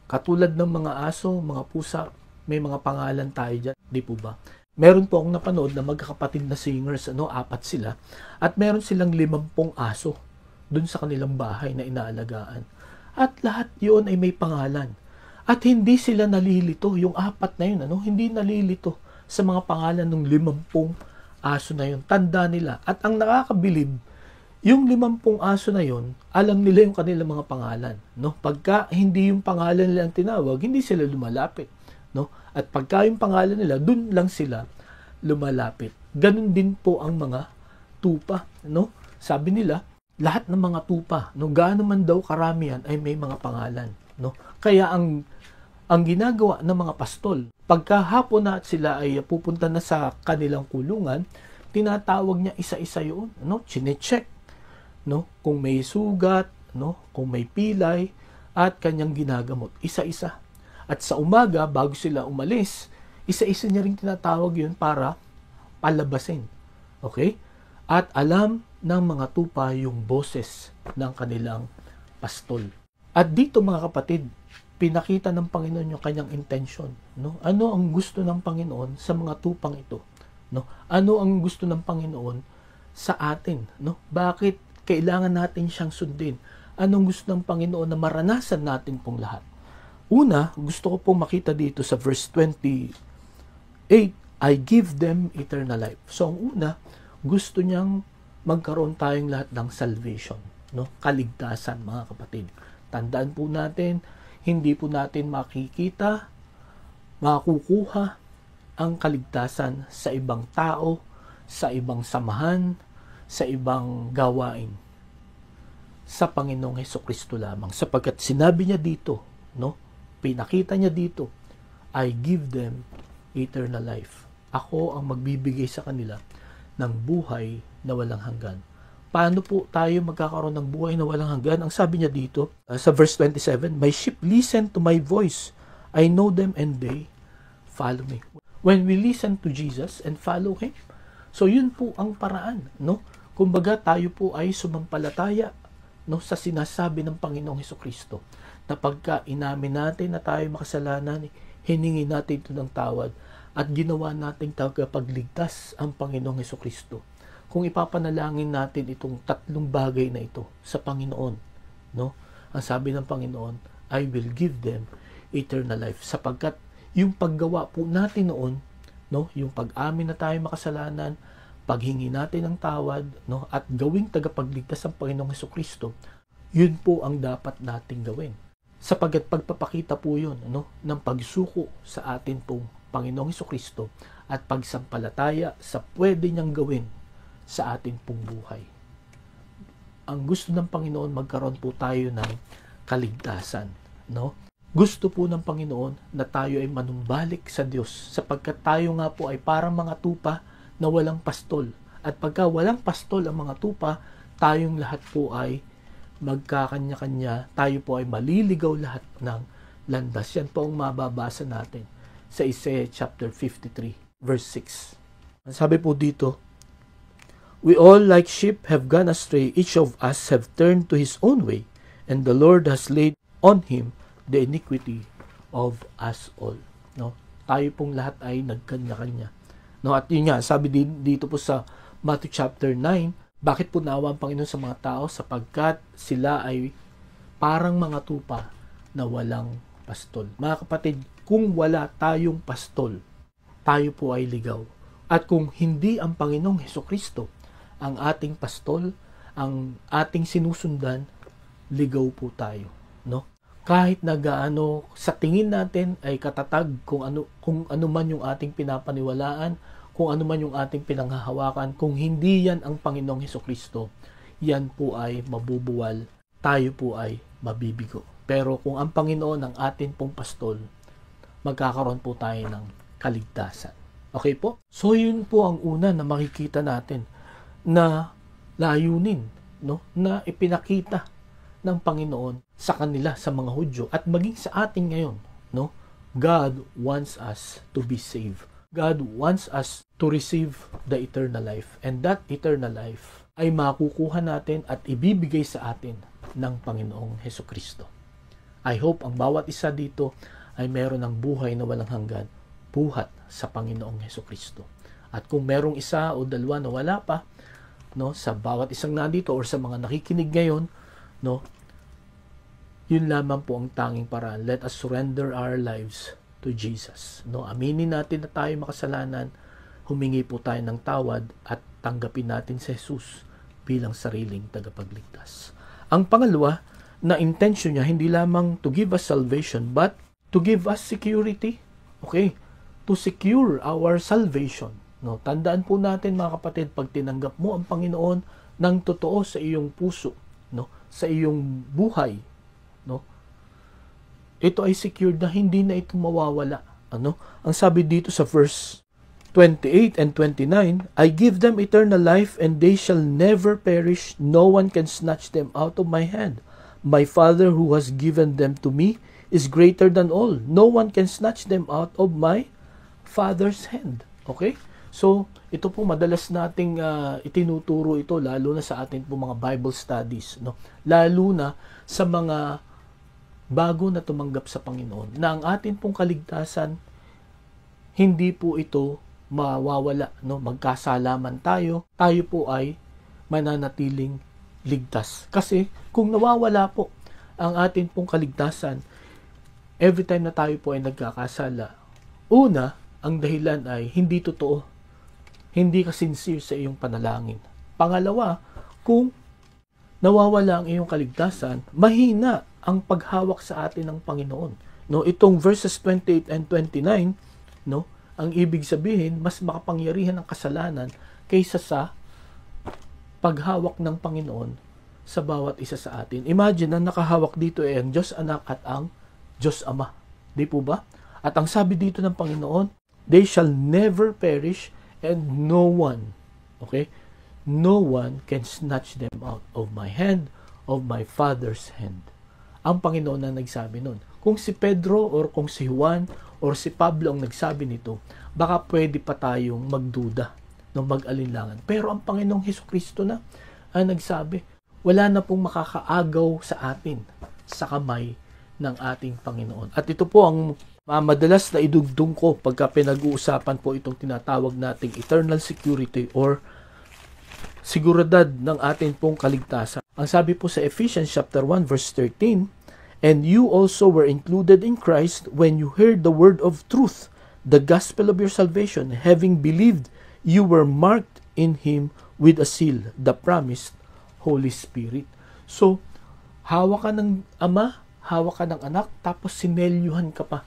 katulad ng mga aso, mga pusa, may mga pangalan tayo dyan. Di po ba? Meron po akong napanood na magkakapatid na singers, 4 sila, at meron silang 50 aso dun sa kanilang bahay na inaalagaan. At lahat yun ay may pangalan. At hindi sila nalilito, yung 4 na yun, hindi nalilito sa mga pangalan ng 50 aso na yun. Tanda nila. At ang nakakabilib, yung 50 aso na yun, alam nila yung kanilang mga pangalan. No? Pagka hindi yung pangalan nila ang tinawag, hindi sila lumalapit. No? At pagka yung pangalan nila, dun lang sila lumalapit. Ganun din po ang mga tupa. No? Sabi nila, lahat ng mga tupa, gaano man daw karamihan, ay may mga pangalan. No? Kaya ang ginagawa ng mga pastol, pagka hapon na at sila ay pupunta na sa kanilang kulungan, tinatawag niya isa-isa yun. Chine-check. Kung may sugat, kung may pilay, at kanyang ginagamot. Isa-isa. At sa umaga, bago sila umalis, isa-isa niya rin tinatawag yun para palabasin. Okay? At alam ng mga tupa yung boses ng kanilang pastol. At dito mga kapatid, pinakita ng Panginoon yung kanyang intention. Ano ang gusto ng Panginoon sa mga tupang ito? Ano ang gusto ng Panginoon sa atin? Bakit kailangan natin siyang sundin? Anong gusto ng Panginoon na maranasan natin pong lahat? Una, gusto ko pong makita dito sa verse 28, I give them eternal life. So, ang una, gusto niyang magkaroon tayong lahat ng salvation. Kaligtasan, mga kapatid. Tandaan po natin, hindi po natin makikita, makukuha ang kaligtasan sa ibang tao, sa ibang samahan, sa ibang gawain. Sa Panginoong Hesukristo lamang. Sapagkat sinabi niya dito, pinakita niya dito, I give them eternal life. Ako ang magbibigay sa kanila ng buhay na walang hanggan. Paano po tayo magkakaroon ng buhay na walang hanggan? Ang sabi niya dito, sa verse 27, My sheep listen to my voice. I know them and they follow me. When we listen to Jesus and follow Him, so yun po ang paraan. Kumbaga tayo po ay sumampalataya sa sinasabi ng Panginoong Hesukristo. Na pagka inamin natin na tayo makasalanan, hiningi natin ito ng tawad at ginawa nating tagapagligtas ang Panginoong Hesukristo. Kung ipapanalangin natin itong 3 bagay na ito sa Panginoon, ang sabi ng Panginoon, I will give them eternal life. Sapagkat yung paggawa po natin noon, yung pag-amin na tayo makasalanan, paghingi natin ng tawad, at gawing tagapagligtas ang Panginoong Hesukristo, yun po ang dapat nating gawin. Sapagkat pagpapakita po yun ng pagsuko sa atin pong Panginoong Hesukristo at pagsampalataya sa pwede niyang gawin sa atin pong buhay. Ang gusto ng Panginoon, magkaroon po tayo ng kaligtasan. Gusto po ng Panginoon na tayo ay manumbalik sa Diyos sapagkat tayo nga po ay parang mga tupa na walang pastol. At pagka walang pastol ang mga tupa, tayong lahat po ay magkakanya-kanya, tayo po ay maliligaw lahat ng landas. Yan po ang mababasa natin sa Isaiah chapter 53, verse 6. Ang sabi po dito, We all like sheep have gone astray, each of us have turned to his own way, and the Lord has laid on him the iniquity of us all. Tayo pong lahat ay nagkanya-kanya. At yun nga, sabi dito po sa Matthew chapter 9, bakit po naawa ang Panginoon sa mga tao? Sapagkat sila ay parang mga tupa na walang pastol. Mga kapatid, kung wala tayong pastol, tayo po ay ligaw. At kung hindi ang Panginoong Hesukristo ang ating pastol, ang ating sinusundan, ligaw po tayo, no? Kahit na gaano sa tingin natin ay katatag kung ano man yung ating pinapaniwalaan, kung ano man yung ating pinanghahawakan, kung hindi yan ang Panginoong Hesukristo, yan po ay mabubuwal, tayo po ay mabibigo. Pero kung ang Panginoon ang atin pong pastol, magkakaroon po tayo ng kaligtasan. Okay po? So yun po ang una na makikita natin na layunin, no, na ipinakita ng Panginoon sa kanila, sa mga Hudyo, at maging sa atin ngayon, no? God wants us to be saved. God wants us to receive the eternal life. And that eternal life ay makukuha natin at ibibigay sa atin ng Panginoong Hesukristo. I hope ang bawat isa dito ay meron ng buhay na walang hanggan, buhat sa Panginoong Hesukristo. At kung merong isa o dalawa na wala pa, no, sa bawat isang nandito or sa mga nakikinig ngayon, no, yun lamang po ang tanging paraan. Let us surrender our lives to Jesus. No, aminin natin na tayo makasalanan, humingi po tayo ng tawad at tanggapin natin si Jesus bilang sariling tagapagligtas. Ang pangalawa na intention niya, hindi lamang to give us salvation, but to give us security. Okay? To secure our salvation. No, tandaan po natin mga kapatid, pag tinanggap mo ang Panginoon ng totoo sa iyong puso, no, sa iyong buhay, no, ito ay secured na hindi na ito mawawala. Ano? Ang sabi dito sa verse 28 and 29, I give them eternal life and they shall never perish. No one can snatch them out of my hand. My Father who has given them to me is greater than all. No one can snatch them out of my Father's hand. Okay? So, ito po madalas nating itinuturo ito lalo na sa atin po mga Bible studies, no? Lalo na sa mga bago na tumanggap sa Panginoon, na ang atin pong kaligtasan hindi po ito mawawala, no? Magkasalaman tayo po ay mananatiling ligtas. Kasi kung nawawala po ang atin pong kaligtasan every time na tayo po ay nagkakasala, una, ang dahilan ay hindi totoo, hindi ka sincere sa iyong panalangin. Pangalawa, kung nawawala ang iyong kaligtasan, mahina ang paghawak sa atin ng Panginoon. No, itong verses 28 and 29, no, ang ibig sabihin, mas makapangyarihan ang kasalanan kaysa sa paghawak ng Panginoon sa bawat isa sa atin. Imagine na nakahawak dito ay ang Diyos Anak at ang Diyos Ama. Di po ba? At ang sabi dito ng Panginoon, they shall never perish and no one, okay, no one can snatch them out of my hand, of my Father's hand. Ang Panginoon na nagsabi nun. Kung si Pedro or kung si Juan or si Pablo ang nagsabi nito, baka pwede pa tayong magduda, no, mag-alinlangan. Pero ang Panginoong Hesukristo na ang nagsabi, wala na pong makakaagaw sa atin sa kamay ng ating Panginoon. At ito po ang madalas na idugtong ko pagka pinag-uusapan po itong tinatawag nating eternal security or seguridad ng ating pong kaligtasan. Ang sabi po sa Ephesians chapter 1 verse 13, and you also were included in Christ when you heard the word of truth, the gospel of your salvation, having believed, you were marked in Him with a seal, the promised Holy Spirit. So, hawak ka ng Ama, hawak ka ng Anak, tapos sinelyuhan ka pa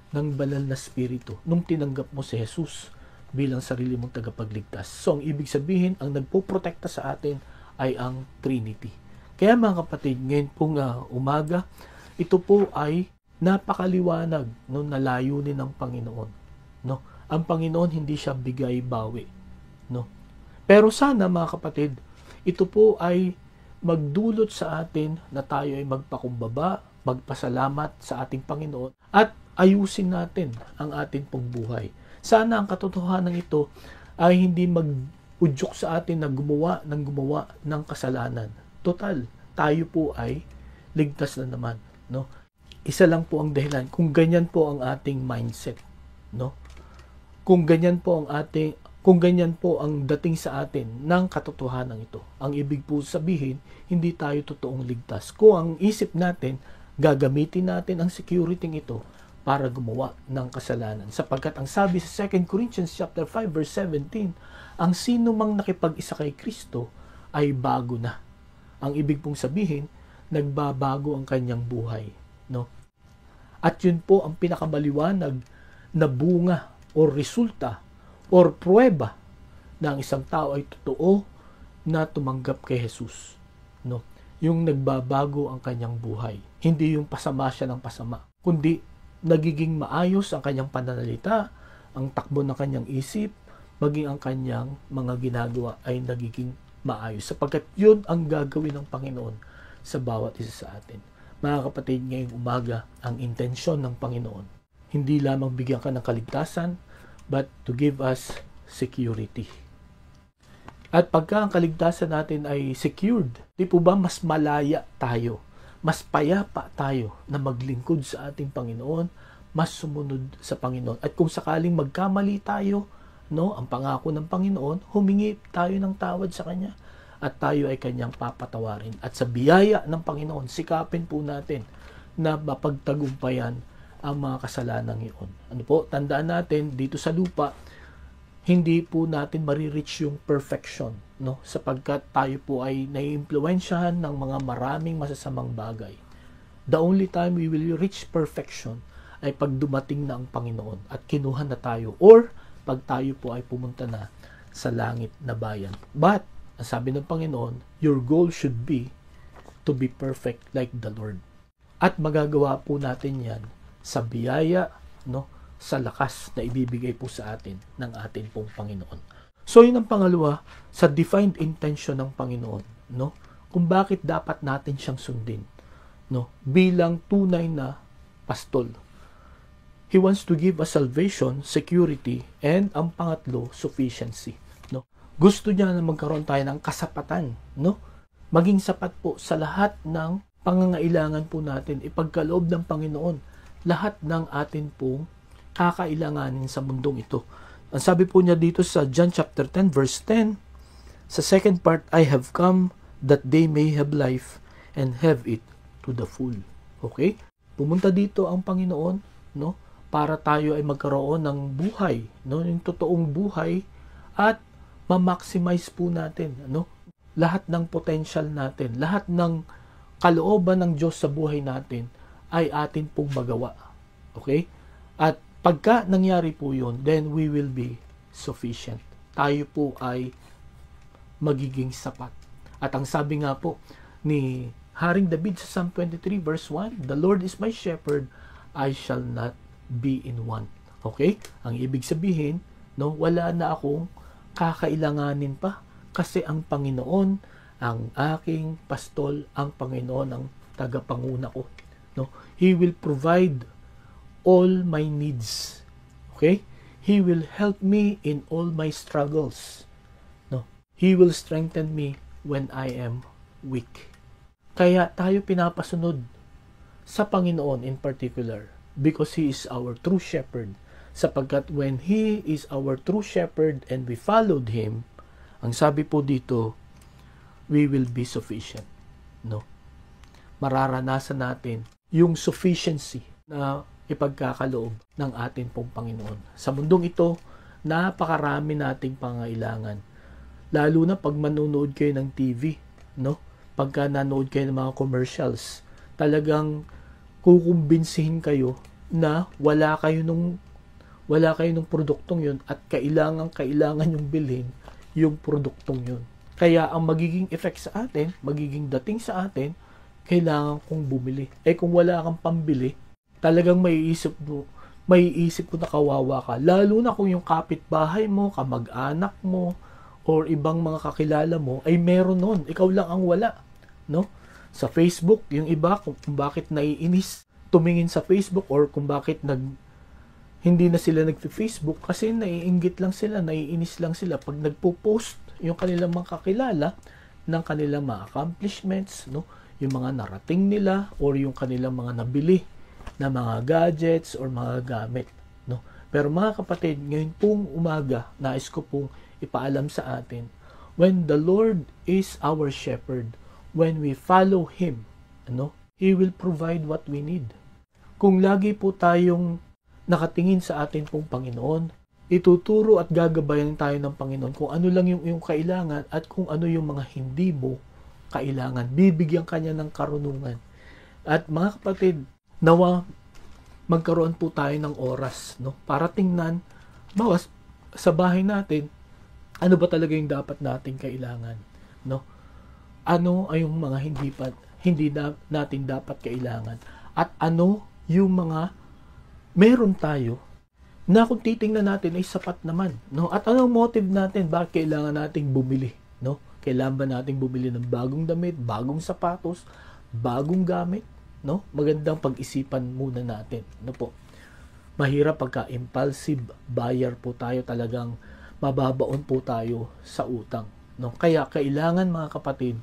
ng banal na Espiritu nung tinanggap mo si Jesus bilang sarili mong tagapagligtas. So, ang ibig sabihin, ang nagpoprotekta sa atin ay ang Trinity. Kaya mga kapatid, ngayon pong umaga, ito po ay napakaliwanag no, na layunin ng Panginoon. No? Ang Panginoon hindi siya bigay-bawi. No? Pero sana mga kapatid, ito po ay magdulot sa atin na tayo ay magpakumbaba, magpasalamat sa ating Panginoon at ayusin natin ang ating pong buhay. Sana ang katotohanan ito ay hindi mag-udyok sa atin na gumawa ng kasalanan. Total, tayo po ay ligtas na naman, no? Isa lang po ang dahilan kung ganyan po ang ating mindset, no? Kung ganyan po ang dating sa atin ng katotohanan ito. Ang ibig po sabihin, hindi tayo totoong ligtas. Kung ang isip natin, gagamitin natin ang security ito para gumawa ng kasalanan. Sapagkat ang sabi sa 2 Corinthians chapter 5 verse 17, ang sino mang nakipag-isa kay Kristo ay bago na. Ang ibig pong sabihin, nagbabago ang kanyang buhay, no? At yun po ang pinakamaliwanag na bunga o resulta o pruweba na ang isang tao ay totoo na tumanggap kay Jesus, no? Yung nagbabago ang kanyang buhay. Hindi yung pasama siya ng pasama, kundi nagiging maayos ang kanyang pananalita, ang takbo ng kanyang isip, maging ang kanyang mga ginagawa ay nagiging maayos. Sapagkat yun ang gagawin ng Panginoon sa bawat isa sa atin. Mga kapatid, ngayong umaga, ang intensyon ng Panginoon, hindi lamang bigyan ka ng kaligtasan, but to give us security. At pagka ang kaligtasan natin ay secured, di po ba mas malaya tayo? Mas payapa tayo na maglingkod sa ating Panginoon, mas sumunod sa Panginoon. At kung sakaling magkamali tayo, no, ang pangako ng Panginoon, humingi tayo ng tawad sa Kanya at tayo ay Kanyang papatawarin. At sa biyaya ng Panginoon, sikapin po natin na mapagtagumpayan ang mga kasalanan iyon. Ano po, tandaan natin dito sa lupa, hindi po natin marireach yung perfection, no? Sapagkat tayo po ay naiimpluwensyahan ng mga maraming masasamang bagay. The only time we will reach perfection ay pag dumating na ang Panginoon at kinuha na tayo, or pag tayo po ay pumunta na sa langit na bayan. But, ang sabi ng Panginoon, your goal should be to be perfect like the Lord. At magagawa po natin yan sa biyaya, no, sa lakas na ibibigay po sa atin ng ating pong Panginoon. So, yun ang pangalawa sa defined intention ng Panginoon, no? Kung bakit dapat natin siyang sundin, no? Bilang tunay na pastol. He wants to give us salvation, security, and ang pangatlo, sufficiency, no? Gusto niya na magkaroon tayo ng kasapatan, no? Maging sapat po sa lahat ng pangangailangan po natin, ipagkaloob ng Panginoon lahat ng atin pong kakailanganin sa mundong ito. Ang sabi po niya dito sa John chapter 10 verse 10, sa second part, I have come that they may have life and have it to the full. Okay? Pumunta dito ang Panginoon, no? Para tayo ay magkaroon ng buhay, no? Yung totoong buhay, at ma-maximize po natin, no? Lahat ng potential natin, lahat ng kalooban ng Diyos sa buhay natin ay atin pong magawa. Okay? At pagka nangyari po yun, then we will be sufficient. Tayo po ay magiging sapat. At ang sabi nga po ni Haring David sa Psalm 23 verse 1, the Lord is my shepherd, I shall not be in want. Okay? Ang ibig sabihin, no, wala na akong kakailanganin pa kasi ang Panginoon, ang aking pastol, ang Panginoon ang tagapanguna ko. No? He will provide all my needs. Okay? He will help me in all my struggles. No? He will strengthen me when I am weak. Kaya tayo pinapasunod sa Panginoon in particular because He is our true shepherd. Sapagkat when He is our true shepherd and we followed Him, ang sabi po dito, we will be sufficient. No? Mararanasan natin yung sufficiency na ipagkakaloob ng atin pong Panginoon. Sa mundong ito, napakarami nating pangailangan. Lalo na pag manonood kayo ng TV, no? Pagka nanood kayo ng mga commercials, talagang kukumbinsihin kayo na wala kayo nung produktong yun at kailangan yung bilhin yung produktong yun. Kaya ang magiging effect sa atin, magiging dating sa atin, kailangan kong bumili. Kung wala kang pambili, talagang maiisip mo na kawawa ka. Lalo na kung yung kapitbahay mo, kamag-anak mo, or ibang mga kakilala mo, ay meron nun. Ikaw lang ang wala. No? Sa Facebook, yung iba, kung bakit naiinis tumingin sa Facebook, or kung bakit hindi na sila nag-Facebook, kasi naiinggit lang sila, naiinis lang sila pag nagpo-post yung kanilang mga kakilala ng kanilang mga accomplishments, no? Yung mga narating nila, or yung kanilang mga nabili na mga gadgets or mga gamit, no? Pero mga kapatid, ngayon pong umaga, nais ko pong ipaalam sa atin, when the Lord is our shepherd, when we follow Him, ano, He will provide what we need. Kung lagi po tayong nakatingin sa atin pong Panginoon, ituturo at gagabayan tayo ng Panginoon kung ano lang yung kailangan at kung ano yung mga hindi mo kailangan. Bibigyan kanya ng karunungan. At mga kapatid, nawa magkaroon po tayo ng oras, no, para tingnan bawas sa bahay natin ano ba talaga yung dapat nating kailangan, no? Ano ay yung mga hindi natin dapat kailangan at ano yung mga meron tayo na kung titingnan natin ay sapat naman, no? At anong motive natin, bakit kailangan nating bumili, no? Kailangan ba nating bumili ng bagong damit, bagong sapatos, bagong gamit, no? Magandang pag-isipan muna natin, no po. Mahirap pagka impulsive buyer po tayo, talagang mababaon po tayo sa utang, no? Kaya kailangan, mga kapatid,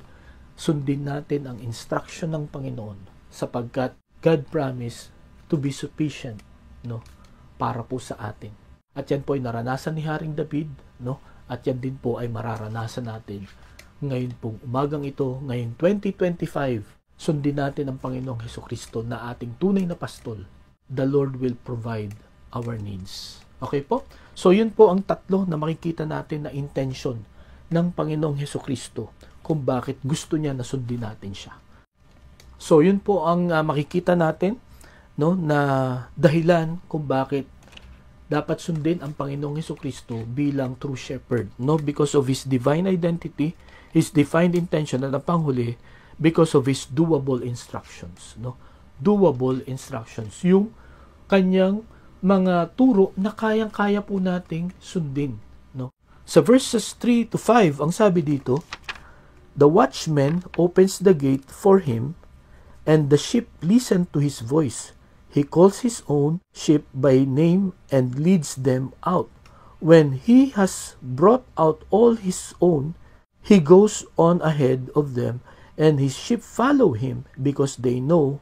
sundin natin ang instruction ng Panginoon sapagkat God promised to be sufficient, no, para po sa atin. At yan po ay naranasan ni Haring David, no? At yan din po ay mararanasan natin ngayon pong umagang ito, ngayong 2025. Sundin natin ang Panginoong Hesukristo na ating tunay na pastol. The Lord will provide our needs. Okay po? So yun po ang tatlo na makikita natin na intention ng Panginoong Hesukristo kung bakit gusto niya na sundin natin siya. So yun po ang makikita natin, no, na dahilan kung bakit dapat sundin ang Panginoong Hesukristo bilang true shepherd, no, because of his divine identity, his divine intention, at ang panghuli, because of his doable instructions, no, doable instructions, yung kanyang mga turo na kayang-kaya po nating sundin, no. Sa verses 3 to 5, ang sabi dito, the watchman opens the gate for him, and the sheep listen to his voice. He calls his own sheep by name and leads them out. When he has brought out all his own, he goes on ahead of them, and his sheep follow him because they know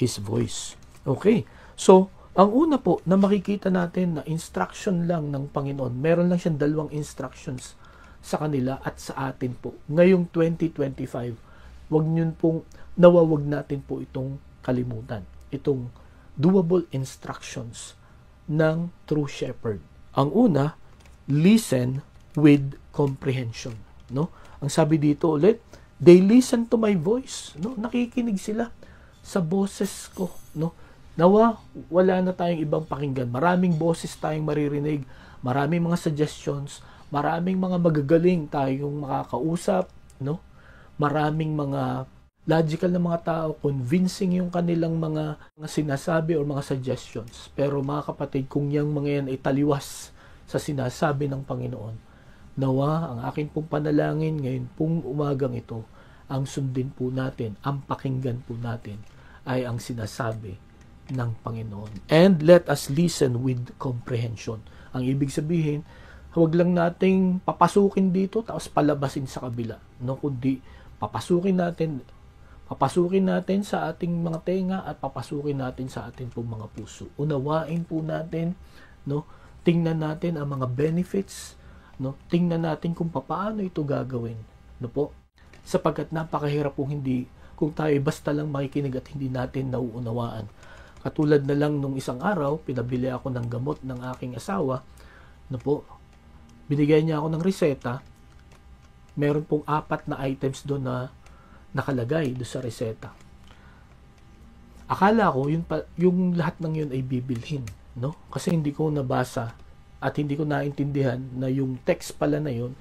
his voice. Okay, so ang una po na makikita natin na instruction lang ng Panginoon, meron lang siyang dalawang instructions sa kanila at sa atin po. Ngayong 2025, nawawag natin po itong kalimutan. Itong doable instructions ng true shepherd. Ang una, listen with comprehension, no? Ang sabi dito ulit, they listen to my voice, no? Nakikinig sila sa boses ko, no? Nawa, wala na tayong ibang pakinggan. Maraming boses tayong maririnig, maraming mga suggestions, maraming mga magagaling tayong makakausap, no? Maraming mga logical na mga tao, convincing yung kanilang mga sinasabi o mga suggestions. Pero mga kapatid, kung yung mga yan ay taliwas sa sinasabi ng Panginoon, nawa ang aking pong panalangin ngayon pong umagang ito, ang sundin po natin, ang pakinggan po natin ay ang sinasabi ng Panginoon. And let us listen with comprehension. Ang ibig sabihin, huwag lang nating papasukin dito tapos palabasin sa kabila, no? Kundi papasukin natin sa ating mga tenga at papasukin natin sa ating pong mga puso. Unawain po natin, no? Tingnan natin ang mga benefits, no? Tingnan natin kung paano ito gagawin, no po? Sapagkat napakahirap kung tayo basta lang makikinig at hindi natin nauunawaan. Katulad na lang nung isang araw, pinabili ako ng gamot ng aking asawa, no po? Binigay niya ako ng reseta. Meron pong 4 na items doon na nakalagay doon sa reseta. Akala ko yung lahat ng yun ay bibilhin, no? Kasi hindi ko nabasa at hindi ko naintindihan na yung text pala na yun,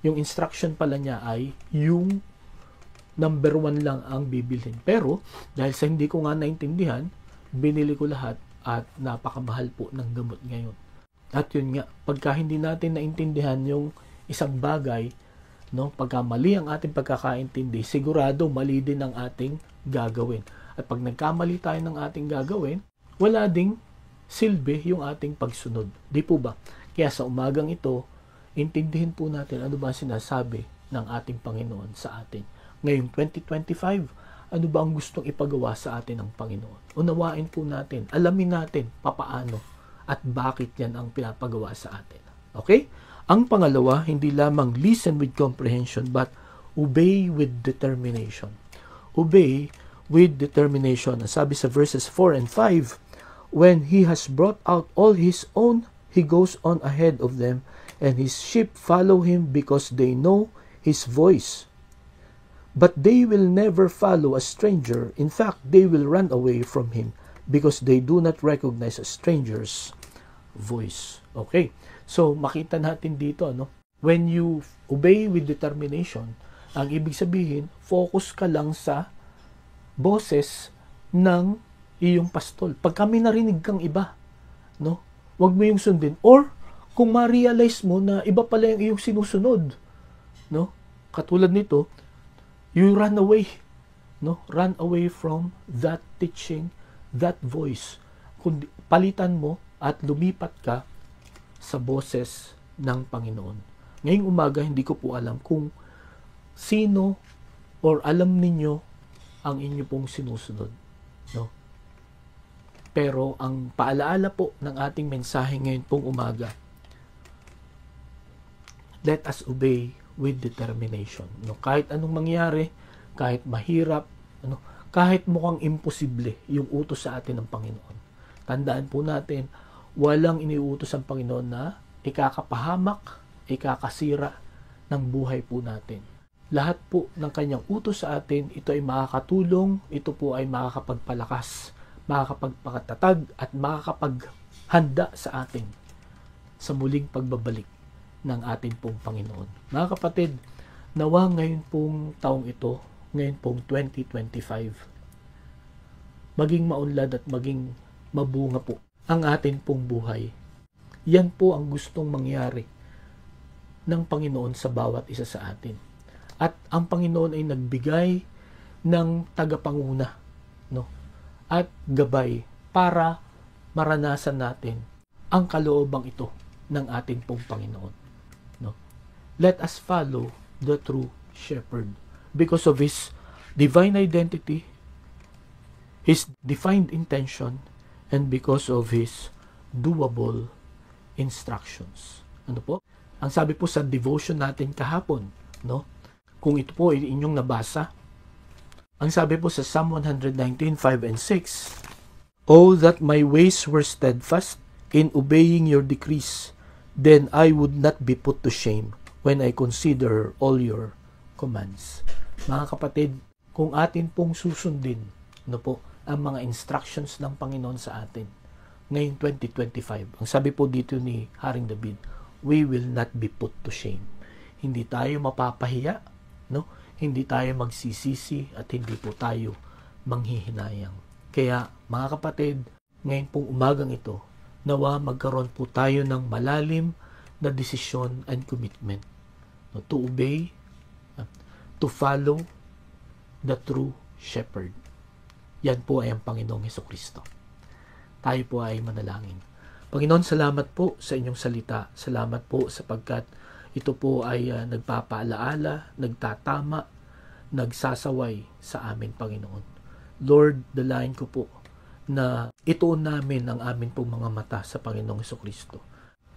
yung instruction pala niya ay yung number 1 lang ang bibilhin. Pero dahil sa hindi ko nga naintindihan, binili ko lahat at napakamahal po ng gamot ngayon. At yun nga, pagka hindi natin naintindihan yung isang bagay, no, pagka mali ang ating pagkakaintindi, sigurado mali din ang ating gagawin. At pag nagkamali tayo ng ating gagawin, wala ding silbi yung ating pagsunod. Di po ba? Kaya sa umagang ito, intindihin po natin ano ba sinasabi ng ating Panginoon sa atin. Ngayong 2025, ano ba ang gustong ipagawa sa atin ng Panginoon? Unawain po natin, alamin natin papaano at bakit yan ang pinapagawa sa atin. Okay? Ang pangalawa, hindi lamang listen with comprehension but obey with determination. Obey with determination. Ang sabi sa verses 4 and 5, when he has brought out all his own, he goes on ahead of them, and his sheep follow him because they know his voice. But they will never follow a stranger. In fact, they will run away from him because they do not recognize a stranger's voice. Okay. So, makita natin dito, no? When you obey with determination, ang ibig sabihin, focus ka lang sa boses ng iyong pastol. Pag kami narinig kang iba, no? Huwag mo yung sundin. Or, kung ma-realize mo na iba pala yung iyong sinusunod, no? Katulad nito, you run away, no? Run away from that teaching, that voice. Kung palitan mo at lumipat ka sa boses ng Panginoon. Ngayong umaga, hindi ko po alam kung sino or alam ninyo ang inyo pong sinusunod, no? Pero ang paalaala po ng ating mensahe ngayon pong umaga, let us obey with determination, no? Kahit anong mangyari, kahit mahirap, ano, kahit mukhang imposible yung utos sa atin ng Panginoon. Tandaan po natin, walang iniutos ang Panginoon na ikakapahamak, ikakasira ng buhay po natin. Lahat po ng kanyang utos sa atin, ito ay makakatulong, ito po ay makakapagpalakas, makakapagpakatatag at makakapaghanda sa atin sa muling pagbabalik ng ating pong Panginoon. Mga kapatid, nawa ngayon pong taong ito, ngayon pong 2025, maging maunlad at maging mabunga po ang atin pong buhay. Yan po ang gustong mangyari ng Panginoon sa bawat isa sa atin. At ang Panginoon ay nagbigay ng tagapanguna, no? At gabay para maranasan natin ang kaloobang ito ng ating pong Panginoon, no? Let us follow the true shepherd because of his divine identity, his defined intention, and because of his doable instructions. Ano po? Ang sabi po sa devotion natin kahapon, no? Kung ito po ay inyong nabasa, ang sabi po sa Psalm 119:5 and 6, "Oh, that my ways were steadfast in obeying your decrees, then I would not be put to shame when I consider all your commands." Mga kapatid, kung atin pong susundin, no po, ang mga instructions ng Panginoon sa atin, ngayong 2025, ang sabi po dito ni Haring David, we will not be put to shame. Hindi tayo mapapahiya, no? Hindi tayo magsisisi at hindi po tayo manghihinayang. Kaya, mga kapatid, ngayon pong umagang ito, nawa magkaroon po tayo ng malalim na desisyon and commitment, no? To obey, to follow the true shepherd. Yan po ay ang Panginoong Hesukristo. Tayo po ay manalangin. Panginoon, salamat po sa inyong salita. Salamat po sapagkat ito po ay nagpapaalaala, nagtatama, nagsasaway sa amin, Panginoon. Lord, dalayan ko po na ituon namin ang amin pong mga mata sa Panginoong Hesukristo.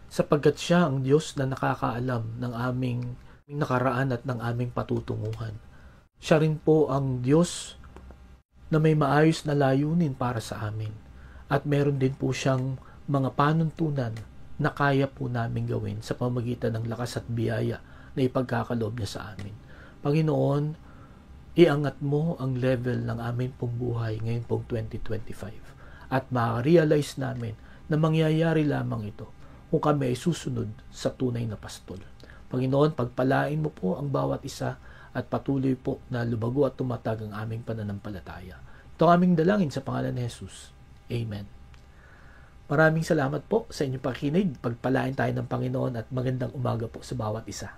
Sapagkat siya ang Diyos na nakakaalam ng aming nakaraan at ng aming patutunguhan. Siya rin po ang Diyos na may maayos na layunin para sa amin. At meron din po siyang mga panuntunan na kaya po namin gawin sa pamamagitan ng lakas at biyaya na ipagkakaloob niya sa amin. Panginoon, iangat mo ang level ng amin pong buhay ngayon pong 2025 at ma-realize namin na mangyayari lamang ito kung kami ay susunod sa tunay na pastol. Panginoon, pagpalain mo po ang bawat isa at patuloy po na lubago at tumatag ang aming pananampalataya. Ito ang aming dalangin sa pangalan ni Jesus. Amen. Maraming salamat po sa inyong pakikinig. Pagpalain tayo ng Panginoon at magandang umaga po sa bawat isa.